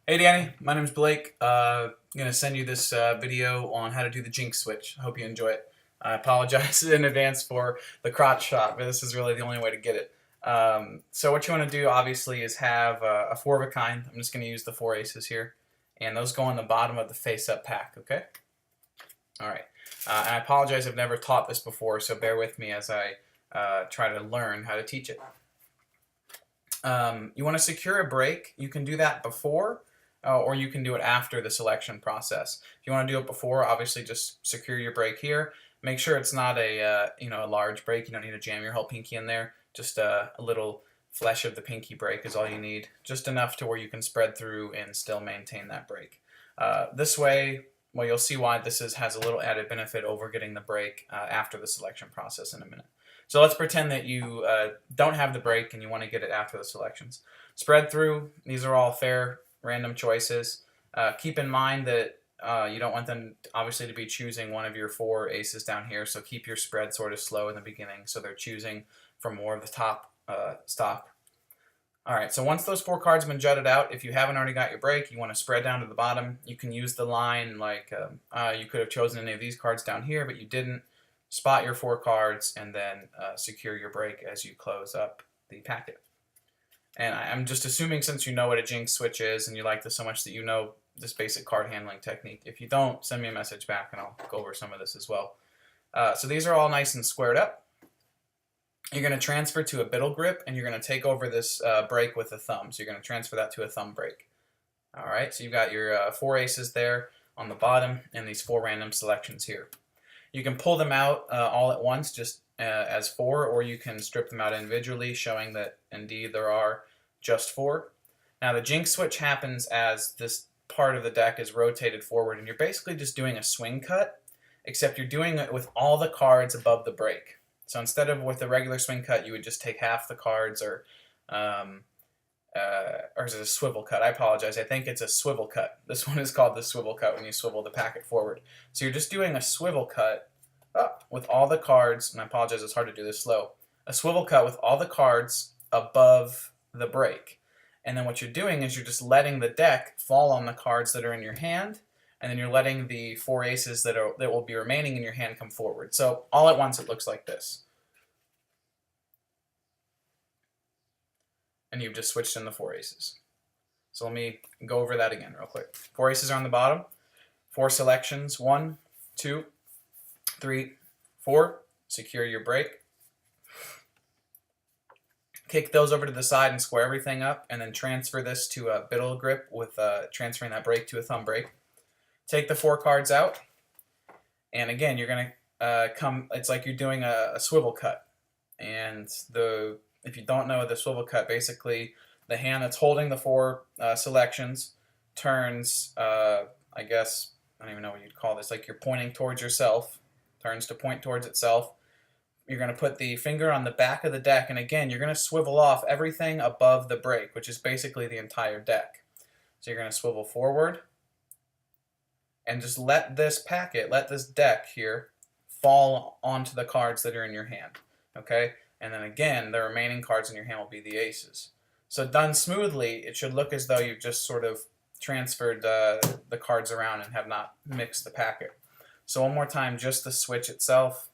Hey Danny, my name's Blake. I'm going to send you this video on how to do the jinx switch. I hope you enjoy it. I apologize in advance for the crotch shot, but this is really the only way to get it. So what you want to do obviously is have a four of a kind. I'm just going to use the four aces here. And those go on the bottom of the face-up pack, okay? Alright. And I apologize, I've never taught this before, so bear with me as I try to learn how to teach it. You want to secure a break. You can do that before or you can do it after the selection process. If you want to do it before, obviously just secure your break here. Make sure it's not a a large break. You don't need to jam your whole pinky in there. Just a little flesh of the pinky break is all you need. Just enough to where you can spread through and still maintain that break. This way, well, you'll see why this has a little added benefit over getting the break after the selection process in a minute. So let's pretend that you don't have the break and you want to get it after the selections. Spread through. These are all fair random choices. Keep in mind that you don't want them obviously to be choosing one of your four aces down here, so keep your spread sort of slow in the beginning so they're choosing from more of the top stock. Alright, so once those four cards have been jutted out, if you haven't already got your break, you want to spread down to the bottom. You can use the line like you could have chosen any of these cards down here, but you didn't. Spot your four cards and then secure your break as you close up the packet. And I'm just assuming since you know what a jinx switch is and you like this so much that you know this basic card handling technique. If you don't, send me a message back and I'll go over some of this as well. So these are all nice and squared up. You're going to transfer to a biddle grip and you're going to take over this break with a thumb. So you're going to transfer that to a thumb break. Alright, so you've got your four aces there on the bottom and these four random selections here. You can pull them out all at once just as four, or you can strip them out individually, showing that indeed there are just four. Now the jinx switch happens as this part of the deck is rotated forward, and you're basically just doing a swing cut, except you're doing it with all the cards above the break. So instead of with a regular swing cut, you would just take half the cards, or is it a swivel cut? I apologize. I think it's a swivel cut. This one is called the swivel cut when you swivel the packet forward. So you're just doing a swivel cut with all the cards, and I apologize, it's hard to do this slow. A swivel cut with all the cards above the break. And then what you're doing is you're just letting the deck fall on the cards that are in your hand, and then you're letting the four aces that will be remaining in your hand come forward. So all at once it looks like this. And you've just switched in the four aces. So let me go over that again real quick. Four aces are on the bottom. Four selections. 1, 2, 3, 4. Secure your break. Kick those over to the side and square everything up, and then transfer this to a biddle grip with transferring that break to a thumb break. Take the four cards out, and again, you're going to it's like you're doing a swivel cut. And if you don't know the swivel cut, basically the hand that's holding the four selections turns, I guess, I don't even know what you'd call this, like you're pointing towards yourself, turns to point towards itself. You're going to put the finger on the back of the deck, and again, you're going to swivel off everything above the break, which is basically the entire deck. So you're going to swivel forward, and just let this packet, let this deck here, fall onto the cards that are in your hand. Okay? And then again, the remaining cards in your hand will be the aces. So done smoothly, it should look as though you've just sort of transferred the cards around and have not mixed the packet. So one more time, just the switch itself.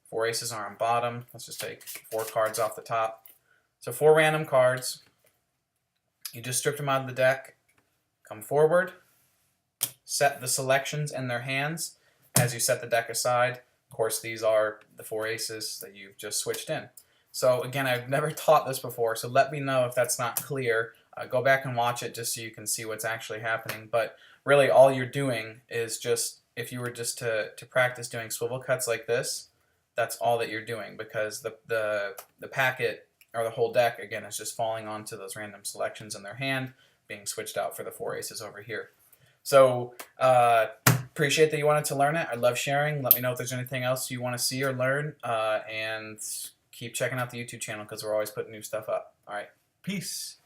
Four aces are on bottom. Let's just take four cards off the top. So four random cards. You just stripped them out of the deck. Come forward. Set the selections in their hands as you set the deck aside. Of course, these are the four aces that you've just switched in. So again, I've never taught this before, so let me know if that's not clear. Go back and watch it just so you can see what's actually happening. But really, all you're doing is just, if you were just to practice doing swivel cuts like this, that's all that you're doing, because the packet, or the whole deck, again, is just falling onto those random selections in their hand, being switched out for the four aces over here. So, appreciate that you wanted to learn it. I love sharing. Let me know if there's anything else you want to see or learn, and keep checking out the YouTube channel because we're always putting new stuff up. All right, peace.